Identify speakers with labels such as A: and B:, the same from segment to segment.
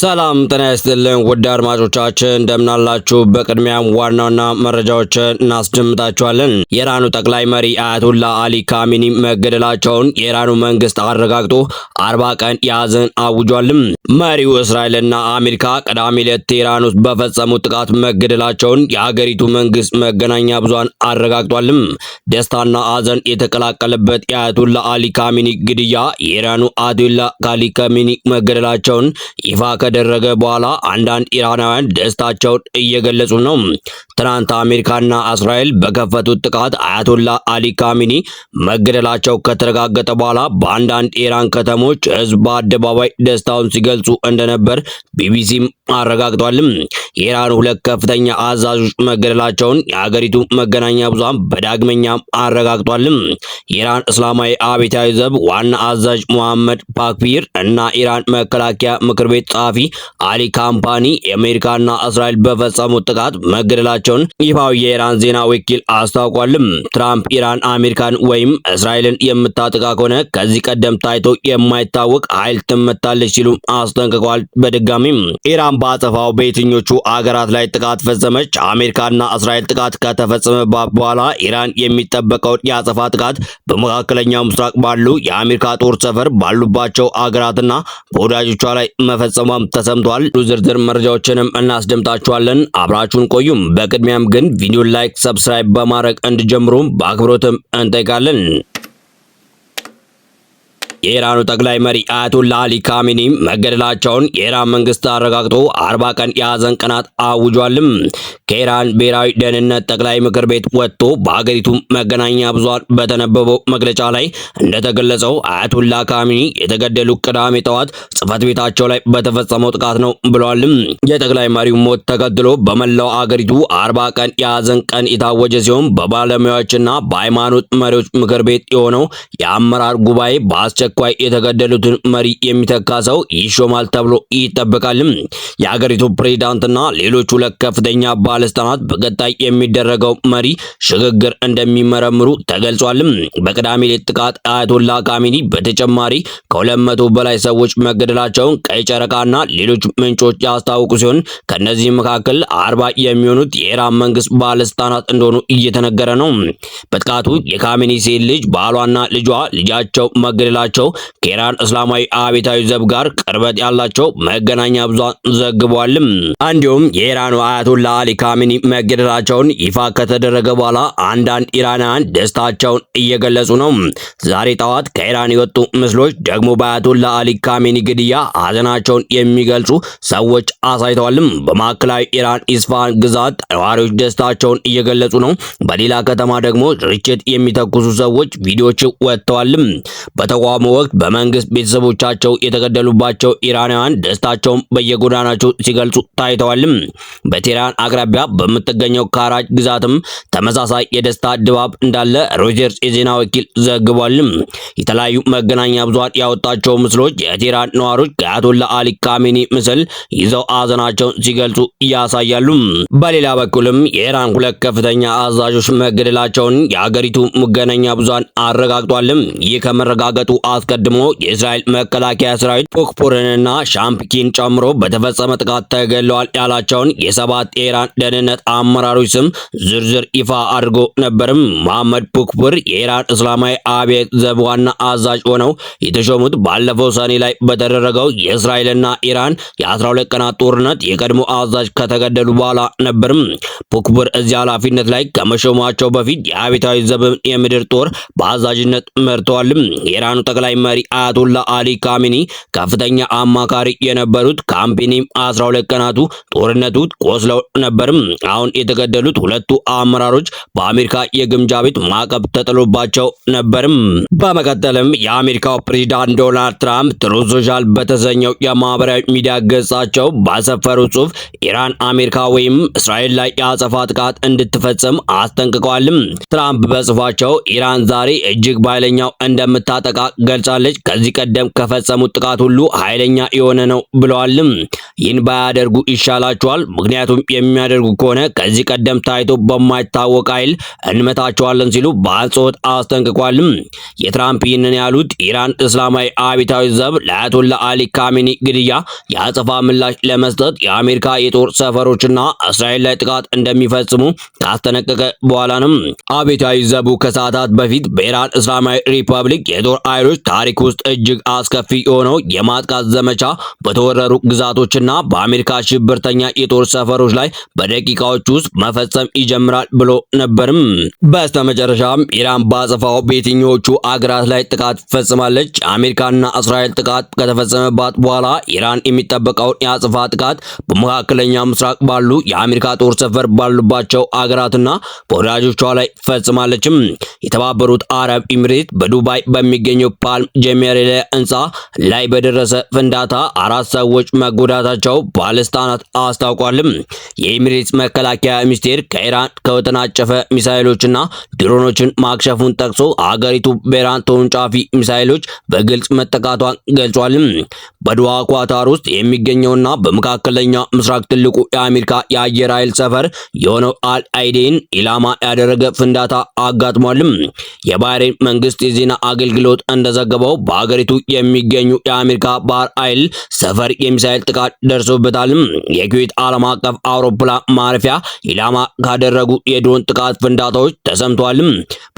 A: ሰላም ጤና ይስጥልን ውድ አድማጮቻችን እንደምናላችሁ። በቅድሚያም ዋና መረጃዎችን እናስደምጣችኋለን። የኢራኑ ጠቅላይ መሪ አያቶላ አሊ ካሚኒ መገደላቸውን የኢራኑ መንግስት አረጋግጦ 40 ቀን የሐዘን አውጇልም። መሪው እስራኤልና አሜሪካ ቅዳሜ ዕለት ኢራን ውስጥ በፈጸሙት ጥቃት መገደላቸውን የሀገሪቱ መንግስት መገናኛ ብዙሃን አረጋግጧልም። ደስታና ሐዘን የተቀላቀለበት የአያቶላ አሊ ካሚኒ ግድያ የኢራኑ አያቶላ አሊ ካሚኒ መገደላቸውን ይፋ ከደረገ በኋላ አንዳንድ ኢራናውያን ደስታቸውን እየገለጹ ነው። ትናንት አሜሪካና እስራኤል በከፈቱት ጥቃት አያቶላ አሊ ካሚኒ መገደላቸው ከተረጋገጠ በኋላ በአንዳንድ ኢራን ከተሞች ህዝብ በአደባባይ ደስታውን ሲገልጹ እንደነበር ቢቢሲም አረጋግጧልም። የኢራን ሁለት ከፍተኛ አዛዦች መገደላቸውን የሀገሪቱ መገናኛ ብዙሃን በዳግመኛም አረጋግጧልም። የኢራን እስላማዊ አብዮታዊ ዘብ ዋና አዛዥ ሙሐመድ ባክፒር እና ኢራን መከላከያ ምክር ቤት ጸሐፊ አሊ ካምፓኒ የአሜሪካና እስራኤል በፈጸሙት ጥቃት መገደላቸውን ይፋዊ የኢራን ዜና ወኪል አስታውቋልም። ትራምፕ ኢራን አሜሪካን ወይም እስራኤልን የምታጠቃ ከሆነ ከዚህ ቀደም ታይቶ የማይታወቅ ኃይል ትመታለች ሲሉ አስጠንቅቀዋል። በድጋሚም ኢራን በአጸፋው በየትኞቹ አገራት ላይ ጥቃት ፈጸመች? አሜሪካና እስራኤል ጥቃት ከተፈጸመባት በኋላ ኢራን የሚጠበቀውን የአጸፋ ጥቃት በመካከለኛው ምስራቅ ባሉ የአሜሪካ ጦር ሰፈር ባሉባቸው አገራትና በወዳጆቿ ላይ መፈጸሟም ተሰምቷል። ዝርዝር መረጃዎችንም እናስደምጣችኋለን። አብራችሁን ቆዩም። በቅድሚያም ግን ቪዲዮ ላይክ፣ ሰብስክራይብ በማድረግ እንዲጀምሩ በአክብሮትም እንጠይቃለን። የኢራኑ ጠቅላይ መሪ አያቶላ አሊ ካሚኒ መገደላቸውን የኢራን መንግስት አረጋግጦ 40 ቀን የሐዘን ቀናት አውጇልም። ከኢራን ብሔራዊ ደህንነት ጠቅላይ ምክር ቤት ወጥቶ በሀገሪቱ መገናኛ ብዙሃን በተነበበው መግለጫ ላይ እንደተገለጸው አያቶላ ካሚኒ የተገደሉ ቅዳሜ ጠዋት ጽህፈት ቤታቸው ላይ በተፈጸመው ጥቃት ነው ብለዋልም። የጠቅላይ መሪው ሞት ተከትሎ በመላው አገሪቱ 40 ቀን የሐዘን ቀን የታወጀ ሲሆን በባለሙያዎችና በሃይማኖት መሪዎች ምክር ቤት የሆነው የአመራር ጉባኤ በአስቸኳይ የተገደሉትን መሪ የሚተካ ሰው ይሾማል ተብሎ ይጠበቃል። የሀገሪቱ ፕሬዝዳንትና ሌሎች ሁለት ከፍተኛ ባለስልጣናት በቀጣይ የሚደረገው መሪ ሽግግር እንደሚመረምሩ ተገልጿል። በቅዳሜ ዕለት ጥቃት አያቶላ ካሚኒ በተጨማሪ ከ200 በላይ ሰዎች መገደላቸውን ቀይ ጨረቃና ሌሎች ምንጮች ያስታወቁ ሲሆን ከነዚህ መካከል 40 የሚሆኑት የኢራን መንግስት ባለስልጣናት እንደሆኑ እየተነገረ ነው። በጥቃቱ የካሚኒ ሴት ልጅ ባሏና ልጃቸው መገደላቸው ከኢራን እስላማዊ አብዮታዊ ዘብ ጋር ቅርበት ያላቸው መገናኛ ብዙሃን ዘግበዋል። እንዲሁም የኢራኑ አያቶላ አሊ ካሚኒ መገደላቸውን ይፋ ከተደረገ በኋላ አንዳንድ ኢራናውያን ደስታቸውን እየገለጹ ነው። ዛሬ ጠዋት ከኢራን የወጡ ምስሎች ደግሞ በአያቶላ አሊ ካሚኒ ግድያ ሐዘናቸውን የሚገልጹ ሰዎች አሳይተዋል። በማዕከላዊ ኢራን ኢስፋሃን ግዛት ነዋሪዎች ደስታቸውን እየገለጹ ነው። በሌላ ከተማ ደግሞ ርችት የሚተኩሱ ሰዎች ቪዲዮዎች ወጥተዋል። በተቋሙ ወቅት በመንግስት ቤተሰቦቻቸው የተገደሉባቸው ኢራናውያን ደስታቸውን በየጎዳናቸው ሲገልጹ ታይተዋል። በቴህራን አቅራቢያ በምትገኘው ካራጅ ግዛትም ተመሳሳይ የደስታ ድባብ እንዳለ ሮይተርስ የዜና ወኪል ዘግቧል። የተለያዩ መገናኛ ብዙሃን ያወጣቸው ምስሎች የቴህራን ነዋሪዎች ከአያቶላ አሊ ካሚኒ ምስል ይዘው ሐዘናቸውን ሲገልጹ ያሳያሉ። በሌላ በኩልም የኢራን ሁለት ከፍተኛ አዛዦች መገደላቸውን የሀገሪቱ መገናኛ ብዙሃን አረጋግጧል። ይህ ከመረጋገጡ አስቀድሞ የእስራኤል መከላከያ ሰራዊት ፖክፖርንና ሻምፒኪን ጨምሮ በተፈጸመ ጥቃት ተገድለዋል ያላቸውን የሰባት የኢራን ደህንነት አመራሮች ስም ዝርዝር ይፋ አድርጎ ነበርም። መሐመድ ፖክፖር የኢራን እስላማዊ አብዮት ዘብ ዋና አዛዥ ሆነው የተሾሙት ባለፈው ሰኔ ላይ በተደረገው የእስራኤልና ኢራን የ12 ቀናት ጦርነት የቀድሞ አዛዥ ከተገደሉ በኋላ ነበርም። ፖክፖር እዚህ ኃላፊነት ላይ ከመሾማቸው በፊት የአብዮታዊ ዘብን የምድር ጦር በአዛዥነት መርተዋል። የኢራኑ ጠቅላይ መሪ አያቶላ አሊ ካሚኒ ከፍተኛ አማካሪ የነበሩት ካምፓኒ 12 ቀናቱ ጦርነቱ ቆስለው ነበርም። አሁን የተገደሉት ሁለቱ አመራሮች በአሜሪካ የግምጃ ቤት ማዕቀብ ተጥሎባቸው ነበርም። በመቀጠልም የአሜሪካው ፕሬዝዳንት ዶናልድ ትራምፕ ትሩዝ ሶሻል በተሰኘው የማህበራዊ ሚዲያ ገጻቸው ባሰፈሩ ጽሑፍ ኢራን አሜሪካ ወይም እስራኤል ላይ የአጸፋ ጥቃት እንድትፈጽም አስጠንቅቀዋል። ትራምፕ በጽሑፋቸው ኢራን ዛሬ እጅግ በኃይለኛው እንደምታጠቃ ገልጻለች። ከዚህ ቀደም ከፈጸሙት ጥቃት ሁሉ ኃይለኛ የሆነ ነው ብለዋል። ይህን ባያደርጉ ይሻላቸዋል። ምክንያቱም የሚያደርጉ ከሆነ ከዚህ ቀደም ታይቶ በማይታወቅ ኃይል እንመታቸዋለን ሲሉ በአጽንኦት አስጠንቅቋል። የትራምፕ ይህንን ያሉት ኢራን እስላማዊ አብዮታዊ ዘብ ለአያቶላ አሊ ካሜኒ ግድያ የአጸፋ ምላሽ ለመስጠት የአሜሪካ የጦር ሰፈሮችና እስራኤል ላይ ጥቃት እንደሚፈጽሙ ካስጠነቀቀ በኋላ ነው። አብዮታዊ ዘቡ ከሰዓታት በፊት በኢራን እስላማዊ ሪፐብሊክ የጦር ኃይሎች ታሪክ ውስጥ እጅግ አስከፊ የሆነው የማጥቃት ዘመቻ በተወረሩ ግዛቶችና በአሜሪካ ሽብርተኛ የጦር ሰፈሮች ላይ በደቂቃዎች ውስጥ መፈጸም ይጀምራል ብሎ ነበርም። በስተመጨረሻም ኢራን ባጸፋው በየትኞቹ አገራት ላይ ጥቃት ፈጽማለች? አሜሪካና እስራኤል ጥቃት ከተፈጸመባት በኋላ ኢራን የሚጠበቀውን የአጸፋ ጥቃት በመካከለኛ ምስራቅ ባሉ የአሜሪካ ጦር ሰፈር ባሉባቸው አገራትና በወዳጆቿ ላይ ፈጽማለችም። የተባበሩት አረብ ኤሚሬት በዱባይ በሚገኘው ፓልም ጀሜሬለ ህንፃ ላይ በደረሰ ፍንዳታ 4 ሰዎች መጎዳታቸው ባለስልጣናት አስታውቋልም። የኤሚሬትስ መከላከያ ሚኒስቴር ከኢራን ከተወነጨፈ ሚሳኤሎችና ድሮኖችን ማክሸፉን ጠቅሶ አገሪቱ በኢራን ተወንጫፊ ሚሳኤሎች በግልጽ መጠቃቷን ገልጿል። በዶሃ ኳታር ውስጥ የሚገኘውና በመካከለኛ ምስራቅ ትልቁ የአሜሪካ የአየር ኃይል ሰፈር የሆነው አል አይዴን ኢላማ ያደረገ ፍንዳታ አጋጥሟል። የባህሬን መንግስት የዜና አገልግሎት እንደዘገበው በአገሪቱ የሚገኙ የአሜሪካ ባህር ኃይል ሰፈር የሚሳኤል ጥቃት ደርሶበታል። የኩዌት ዓለም አቀፍ አውሮፕላን ማረፊያ ኢላማ ካደረጉ የድሮን ጥቃት ፍንዳታዎች ተሰምቷል።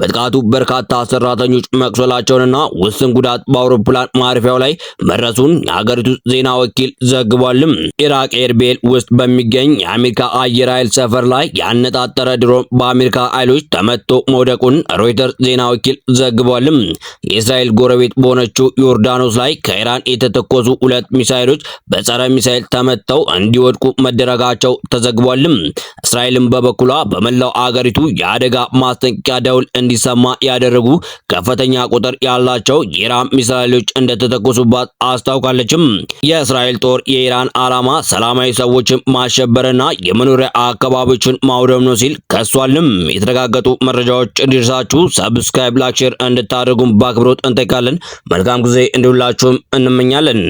A: በጥቃቱ በርካታ ሰራተኞች መቁሰላቸውንና ውስን ጉዳት በአውሮፕላን ማረፊያው ላይ መድረሱን የሀገሪቱ ዜና ወኪል ዘግቧል። ኢራቅ ኤርቤል ውስጥ በሚገኝ የአሜሪካ አየር ኃይል ሰፈር ላይ ያነጣጠረ ድሮን በአሜሪካ ኃይሎች ተመቶ መውደቁን ሮይተርስ ዜና ወኪል ዘግቧል። የእስራኤል ጎረቤት በሆነችው ዮርዳኖስ ላይ ከኢራን የተተኮሱ 2 ሚሳኤሎች በጸረ ሚሳኤል ተመተው እንዲወድቁ መደረጋቸው ተዘግቧል። እስራኤልም በበኩሏ በመላው አገሪቱ የአደጋ ማስጠንቀቂያ ደውል እንዲሰማ ያደረጉ ከፍተኛ ቁጥር ያላቸው የኢራን ሚሳኤሎች እንደተተኮሱባት አስታውቃለችም። የእስራኤል ጦር የኢራን ዓላማ ሰላማዊ ሰዎችን ማሸበርና የመኖሪያ አካባቢዎችን ማውደም ነው ሲል ከሷልም። የተረጋገጡ መረጃዎች እንዲደርሳችሁ ሰብስክራይብ፣ ላይክ፣ ሼር እንድታደርጉም በአክብሮት እንጠይቃለን። መልካም ጊዜ እንዲውላችሁም እንመኛለን።